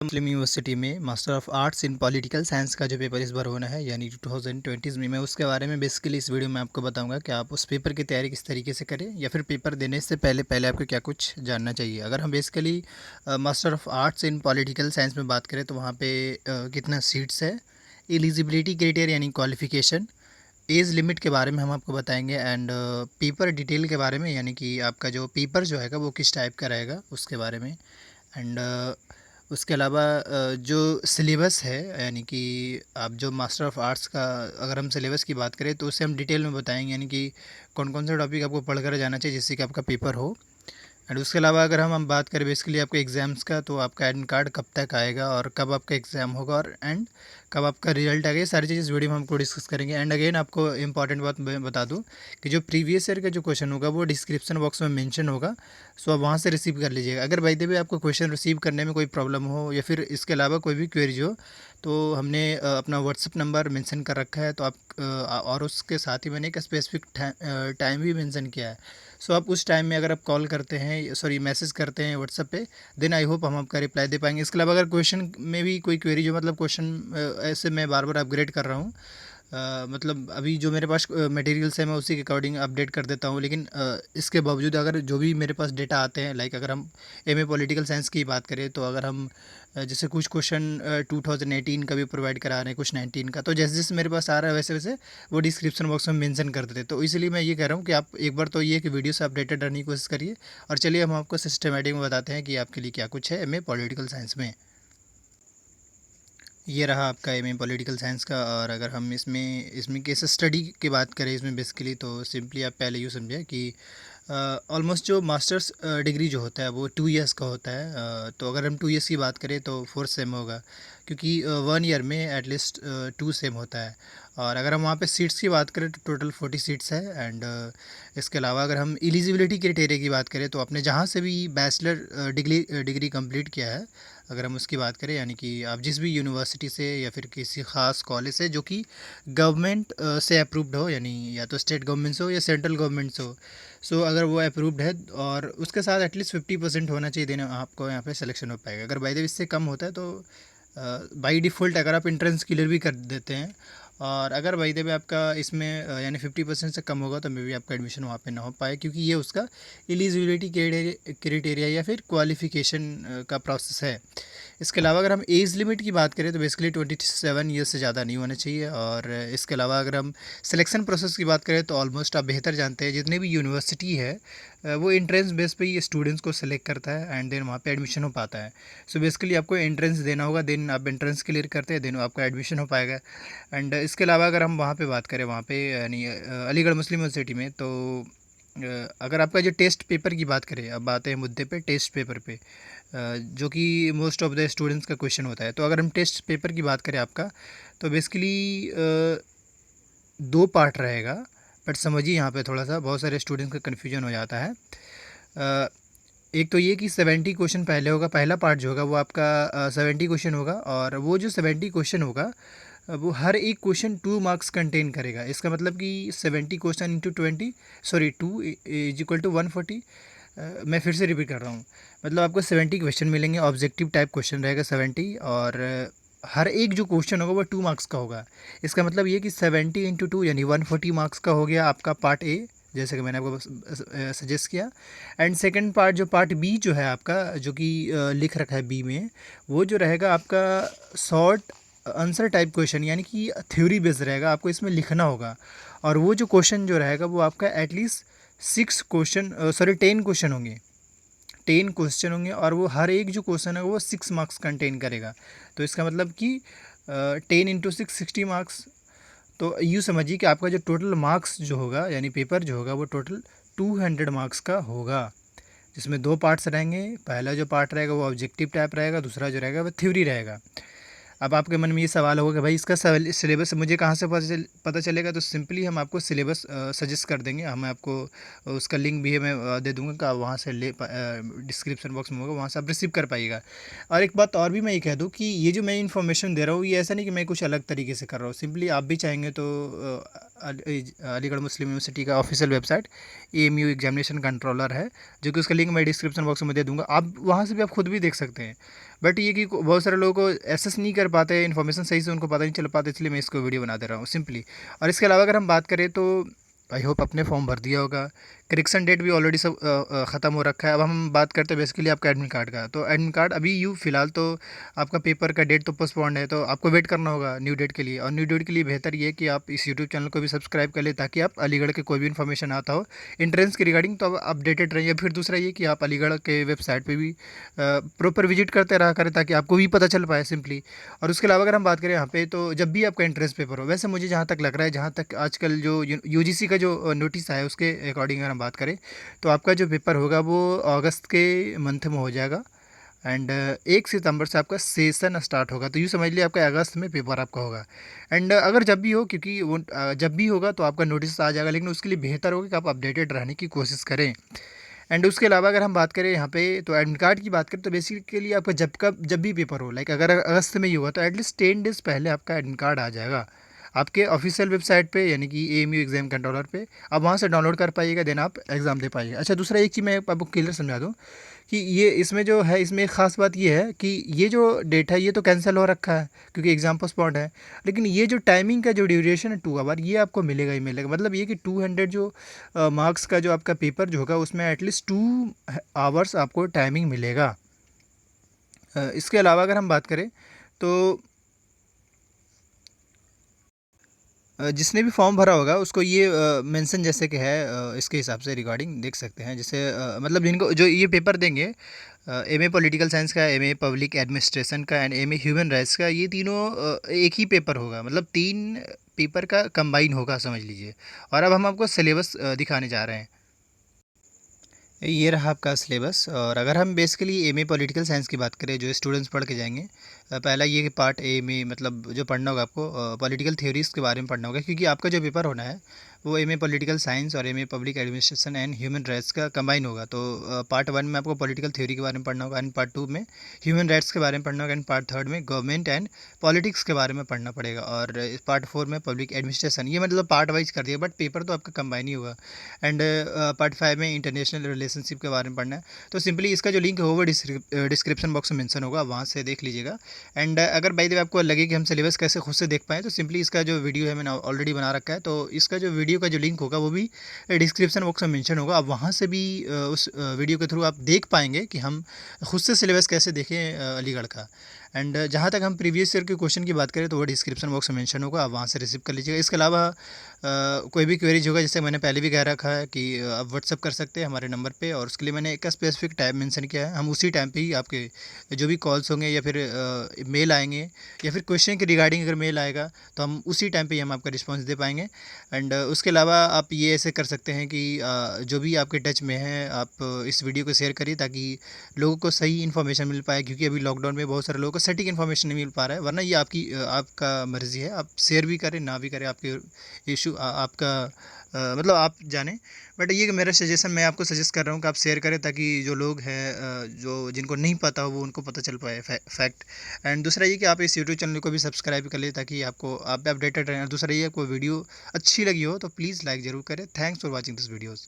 मुस्लिम university में master of arts in political science का जो पेपर इस बार होना है यानी 2020 में, मैं उसके बारे में बेसिकली इस वीडियो में आपको बताऊंगा कि आप उस पेपर की तैयारी किस तरीके से करें या फिर पेपर देने से पहले पहले आपको क्या कुछ जानना चाहिए। अगर हम basically master of arts in political science में बात करें तो वहाँ पे कितना सीट्स है, एलिजिबिलिटी क्राइटेरिया यानी क्वालिफिकेशन, एज लिमिट के बारे में हम आपको बताएंगे एंड पेपर डिटेल के बारे में, यानी कि आपका जो पेपर जो है वो किस टाइप का रहेगा उसके बारे में। एंड उसके अलावा जो सिलेबस है, यानी कि आप जो मास्टर ऑफ आर्ट्स का अगर हम सिलेबस की बात करें तो उसे हम डिटेल में बताएंगे, यानी कि कौन कौन सा टॉपिक आपको पढ़ कर जाना चाहिए जिससे कि आपका पेपर हो। एंड उसके अलावा अगर हम बात करें बेसिकली आपके एग्ज़ाम्स का, तो आपका एडमिट कार्ड कब तक आएगा और कब आपका एग्ज़ाम होगा और एंड कब आपका रिजल्ट आएगा, ये सारी चीज़ इस वीडियो में हमको डिस्कस करेंगे। एंड अगेन आपको इंपॉर्टेंट बात मैं बता दूं कि जो प्रीवियस ईयर का जो क्वेश्चन होगा वो डिस्क्रिप्शन बॉक्स में मेंशन होगा, सो आप वहाँ से रिसीव कर लीजिएगा। अगर बाय द वे आपको क्वेश्चन रिसीव करने में कोई प्रॉब्लम हो या फिर इसके अलावा कोई भी क्वेरीज हो तो हमने अपना व्हाट्सअप नंबर मेंशन कर रखा है, तो आप और उसके साथ ही मैंने एक स्पेसिफिक टाइम भी मेंशन किया है। सो आप उस टाइम में अगर आप कॉल करते हैं, सॉरी मैसेज करते हैं व्हाट्सएप पे, देन आई होप हम आपका रिप्लाई दे पाएंगे। इसके अलावा अगर क्वेश्चन में भी कोई क्वेरी जो मतलब क्वेश्चन ऐसे मैं बार बार अपग्रेड कर रहा हूँ, मतलब अभी जो मेरे पास मटेरियल्स है मैं उसी के अकॉर्डिंग अपडेट कर देता हूँ, लेकिन इसके बावजूद अगर जो भी मेरे पास डेटा आते हैं, लाइक अगर हम एमए पॉलिटिकल साइंस की बात करें तो अगर हम जैसे कुछ क्वेश्चन 2018 का भी प्रोवाइड करा रहे हैं, कुछ 19 का, तो जैसे जैसे मेरे पास आ रहा है वैसे वैसे वो डिस्क्रिप्शन बॉक्स में मेंशन कर देते हैं। तो इसलिए मैं ये कह रहा हूँ कि आप एक बार तो ये कि वीडियो से अपडेटेड रहने की कोशिश करिए। और चलिए हम आपको सिस्टमेटिक में बताते हैं कि आपके लिए क्या कुछ है एमए पॉलिटिकल साइंस में। ये रहा आपका एमए पॉलिटिकल साइंस का। और अगर हम इसमें इसमें केस स्टडी की बात करें इसमें बेसिकली, तो सिंपली आप पहले यूँ समझें कि ऑलमोस्ट जो मास्टर्स डिग्री जो होता है वो 2 इयर्स का होता है। तो अगर हम 2 इयर्स की बात करें तो 4 सेम होगा, क्योंकि 1 ईयर में एटलीस्ट 2 सेम होता है। और अगर हम वहाँ पे सीट्स की बात करें तो टोटल 40 सीट्स है। एंड इसके अलावा अगर हम एलिजिबिलिटी क्राइटेरिया की बात करें तो आपने जहाँ से भी बैचलर डिग्री कंप्लीट किया है, अगर हम उसकी बात करें, यानी कि आप जिस भी यूनिवर्सिटी से या फिर किसी ख़ास कॉलेज से जो कि गवर्नमेंट से अप्रूव्ड हो, यानी या तो स्टेट गवर्नमेंट से हो या सेंट्रल गवर्नमेंट से हो, सो अगर वो अप्रूव्ड है और उसके साथ एटलीस्ट 50% होना चाहिए, देना आपको यहाँ पे सिलेक्शन हो पाएगा। अगर बाय द वे इससे कम होता है तो बाई डिफ़ॉल्ट अगर आप एंट्रेंस क्लियर भी कर देते हैं, और अगर बाय द वे आपका इसमें यानी 50% से कम होगा तो मे बी आपका एडमिशन वहाँ पे ना हो पाए, क्योंकि ये उसका एलिजिबिलिटी क्राइटेरिया या फिर क्वालिफिकेशन का प्रोसेस है। इसके अलावा अगर हम एज लिमिट की बात करें तो बेसिकली 27 ईयर्स से ज़्यादा नहीं होना चाहिए। और इसके अलावा अगर हम सिलेक्शन प्रोसेस की बात करें तो ऑलमोस्ट आप बेहतर जानते हैं जितने भी यूनिवर्सिटी है वो एंट्रेंस बेस पे ही स्टूडेंट्स को सिलेक्ट करता है एंड देन वहाँ पे एडमिशन हो पाता है। सो बेसिकली आपको एंट्रेंस देना होगा, देन आप एंट्रेंस क्लियर करते हैं, देन आपका एडमिशन हो पाएगा। एंड इसके अलावा अगर हम वहाँ पे बात करें, वहाँ पे यानी अलीगढ़ मुस्लिम यूनिवर्सिटी में, तो अगर आपका जो टेस्ट पेपर की बात करें, अब आते हैं मुद्दे पे टेस्ट पेपर पे, जो कि मोस्ट ऑफ द स्टूडेंट्स का क्वेश्चन होता है। तो अगर हम टेस्ट पेपर की बात करें आपका, तो बेसिकली 2 पार्ट रहेगा। बट समझिए यहाँ पे थोड़ा सा बहुत सारे स्टूडेंट्स का कन्फ्यूजन हो जाता है। एक तो ये कि 70 क्वेश्चन पहले होगा, पहला पार्ट जो होगा वो आपका 70 क्वेश्चन होगा, और वो जो 70 क्वेश्चन होगा वो हर एक क्वेश्चन 2 मार्क्स कंटेन करेगा। इसका मतलब कि 70 question into 20, sorry 2 is equal to 140। मैं फिर से रिपीट कर रहा हूँ, मतलब आपको 70 क्वेश्चन मिलेंगे, ऑब्जेक्टिव टाइप क्वेश्चन रहेगा 70, और हर एक जो क्वेश्चन होगा वो 2 मार्क्स का होगा। इसका मतलब ये कि 70 इंटू 2 यानी 140 मार्क्स का हो गया आपका पार्ट ए, जैसे कि मैंने आपको सजेस्ट किया। एंड सेकंड पार्ट जो पार्ट बी जो है आपका, जो कि लिख रखा है बी में, वो जो रहेगा आपका शॉर्ट आंसर टाइप क्वेश्चन, यानी कि थ्योरी बेस्ड रहेगा, आपको इसमें लिखना होगा। और वो जो क्वेश्चन जो रहेगा वो आपका एटलीस्ट 10 क्वेश्चन होंगे, 10 क्वेश्चन होंगे, और वो हर एक जो क्वेश्चन है वो 6 मार्क्स कंटेन करेगा। तो इसका मतलब कि 10 इंटू 6 60 मार्क्स। तो यूँ समझिए कि आपका जो टोटल मार्क्स जो होगा, यानी पेपर जो होगा वो टोटल 200 मार्क्स का होगा, जिसमें 2 पार्ट्स रहेंगे। पहला जो पार्ट रहेगा वो ऑब्जेक्टिव टाइप रहेगा, दूसरा जो रहेगा वो थ्योरी रहेगा। अब आपके मन में ये सवाल होगा कि भाई इसका सिलेबस मुझे कहाँ से पता चलेगा, तो सिंपली हम आपको सिलेबस सजेस्ट कर देंगे। हम आपको उसका लिंक भी है, मैं दे दूंगा कि आप वहाँ से डिस्क्रिप्शन बॉक्स में होगा, वहाँ से आप रिसीव कर पाइएगा। और एक बात और भी मैं ये कह दूँ कि ये जो मैं इन्फॉर्मेशन दे रहा हूँ ये ऐसा नहीं कि मैं कुछ अलग तरीके से कर रहा हूँ, सिंपली आप भी चाहेंगे तो अलीगढ़ मुस्लिम यूनिवर्सिटी का official website AMU examination controller है, जो कि उसका लिंक मैं डिस्क्रिप्शन बॉक्स में दे दूँगा, आप वहाँ से भी आप खुद भी देख सकते हैं। बट ये कि बहुत सारे लोगों को एक्सेस नहीं कर पाते, इन्फॉर्मेशन सही से उनको पता नहीं चल पाता, इसलिए मैं इसको वीडियो बना दे रहा हूँ सिंपली। और इसके अलावा अगर हम बात करें तो आई होप अपने फॉर्म भर दिया होगा। करेक्शन डेट भी ऑलरेडी सब ख़त्म हो रखा है। अब हम बात करते हैं बेसिकली आपका एडमिट कार्ड का। तो एडमिट कार्ड अभी फ़िलहाल तो आपका पेपर का डेट तो पोस्टपोन्ड है, तो आपको वेट करना होगा न्यू डेट के लिए। और न्यू डेट के लिए बेहतर ये है कि आप इस यूट्यूब चैनल को भी सब्सक्राइब कर लें, ताकि आप अलीगढ़ के कोई भी इन्फॉर्मेशन आता हो एंट्रेंस के रिगार्डिंग तो आप अपडेटेड रहें। या फिर दूसरा ये कि आप अलीगढ़ के वेबसाइट पे भी प्रॉपर विजिट करते रहा करें, ताकि आपको भी पता चल पाए सिंपली। और उसके अलावा अगर हम बात करें यहाँ पे, तो जब भी आपका एंट्रेंस पेपर हो, वैसे मुझे जहाँ तक लग रहा है, जहाँ तक आजकल जो यूजीसी का जो नोटिस आया है उसके अकॉर्डिंग अगर हम बात करें, तो आपका जो पेपर होगा वो अगस्त के मंथ में हो जाएगा। एंड 1 सितंबर से आपका सेशन स्टार्ट होगा, तो यूँ समझ लिया आपका अगस्त में पेपर आपका होगा। एंड अगर जब भी हो, क्योंकि वो जब भी होगा तो आपका नोटिस आ जाएगा, लेकिन उसके लिए बेहतर होगा कि आप अपडेटेड रहने की कोशिश करें। एंड उसके अलावा अगर हम बात करें यहाँ पे, तो एडमिट कार्ड की बात करें तो बेसिकली आपका जब भी पेपर हो, लाइक अगर अगस्त में ही हुआ, तो एटलीस्ट 10 डेज़ पहले आपका एडमिट कार्ड आ जाएगा आपके ऑफिशियल वेबसाइट पे, यानी कि एएमयू एग्ज़ाम कंट्रोलर पे। आप वहाँ से डाउनलोड कर पाइएगा, देन आप एग्ज़ाम दे पाइएगा। अच्छा, दूसरा एक चीज़ मैं आपको क्लियर समझा दूँ कि ये इसमें जो है, इसमें एक ख़ास बात ये है कि ये जो डेट है ये तो कैंसिल हो रखा है क्योंकि एग्ज़ाम पोस्टपोन्ड है। लेकिन ये जो टाइमिंग का जो ड्यूरेशन है 2 आवर, ये आपको मिलेगा ही मिलेगा। मतलब ये कि 200 जो मार्क्स का जो आपका पेपर जो होगा उसमें एटलीस्ट 2 आवर्स आपको टाइमिंग मिलेगा। इसके अलावा अगर हम बात करें तो जिसने भी फॉर्म भरा होगा उसको ये मेंशन जैसे कि है, इसके हिसाब से रिगार्डिंग देख सकते हैं। जैसे मतलब जिनको जो ये पेपर देंगे, एमए पॉलिटिकल साइंस का, एमए पब्लिक एडमिनिस्ट्रेशन का एंड एमए ह्यूमन राइट्स का, ये तीनों एक ही पेपर होगा, मतलब 3 पेपर का कंबाइन होगा समझ लीजिए। और अब हम आपको सिलेबस दिखाने जा रहे हैं। ये रहा आपका सिलेबस। और अगर हम बेसिकली एमए पॉलिटिकल साइंस की बात करें, जो स्टूडेंट्स पढ़ के जाएंगे, पहला ये कि पार्ट ए में मतलब जो पढ़ना होगा आपको पॉलिटिकल थ्योरीज़ के बारे में पढ़ना होगा, क्योंकि आपका जो पेपर होना है वो एमए पॉलिटिकल साइंस और MA public administration and human rights का कंबाइन होगा। तो पार्ट 1 में आपको पॉलिटिकल थ्योरी के बारे में पढ़ना होगा, एंड पार्ट 2 में ह्यूमन राइट्स के बारे में पढ़ना होगा, एंड पार्ट 3 में गवर्नमेंट एंड पॉलिटिक्स के बारे में पढ़ना पड़ेगा, और पार्ट 4 में पब्लिक एडमिनिस्ट्रेशन। ये मतलब पार्ट वाइज कर दिया, बट पेपर तो आपका कंबाइन ही होगा। एंड पार्ट 5 में इंटरनेशनल रिलेशनशिप के बारे में पढ़ना है। तो सिंपली इसका जो लिंक है वो डिस्क्रिप्शन बॉक्स में मेंशन होगा, वहाँ से देख लीजिएगा। एंड अगर बाय द वे आपको लगे कि हम सिलेबस कैसे खुद से देख पाएँ, तो सिंपली इसका जो वीडियो है मैंने ऑलरेडी बना रखा है, तो इसका जो वीडियो का जो लिंक होगा वो भी डिस्क्रिप्शन बॉक्स में मेंशन होगा। आप वहाँ से भी उस वीडियो के थ्रू आप देख पाएंगे कि हम खुद से सिलेबस कैसे देखें अलीगढ़ का। एंड जहाँ तक हम प्रीवियस ईयर के क्वेश्चन की बात करें तो वो डिस्क्रिप्शन बॉक्स में मेंशन होगा, आप वहाँ से रिसीव कर लीजिएगा। इसके अलावा कोई भी क्वेरीज होगा, जैसे मैंने पहले भी कह रखा है कि आप व्हाट्सअप कर सकते हैं हमारे नंबर पे, और उसके लिए मैंने एक स्पेसिफिक टाइम मेंशन किया है। हम उसी टाइम पे ही आपके जो भी कॉल्स होंगे या फिर मेल आएंगे या फिर क्वेश्चन के रिगार्डिंग अगर मेल आएगा, तो हम उसी टाइम पे ही हम आपका रिस्पांस दे पाएंगे। एंड उसके अलावा आप ये ऐसे कर सकते हैं कि जो भी आपके टच में है आप इस वीडियो को शेयर करिए, ताकि लोगों को सही इन्फॉर्मेशन मिल पाए, क्योंकि अभी लॉकडाउन में बहुत सारे लोगों को सटीक इन्फॉर्मेशन नहीं मिल पा रहा है। वरना ये आपका मर्ज़ी है, आप शेयर भी करें ना भी करें, आपके इशू आपका मतलब आप जानें। बट ये मेरा सजेशन, मैं आपको सजेस्ट कर रहा हूँ कि आप शेयर करें, ताकि जो लोग हैं जो जिनको नहीं पता हो वो उनको पता चल पाए फैक्ट। एंड दूसरा ये कि आप इस यूट्यूब चैनल को भी सब्सक्राइब कर लें, ताकि आप भी अपडेटेड रहें। दूसरा ये, आपको वीडियो अच्छी लगी हो तो प्लीज़ लाइक ज़रूर करें। Thanks for watching this videos.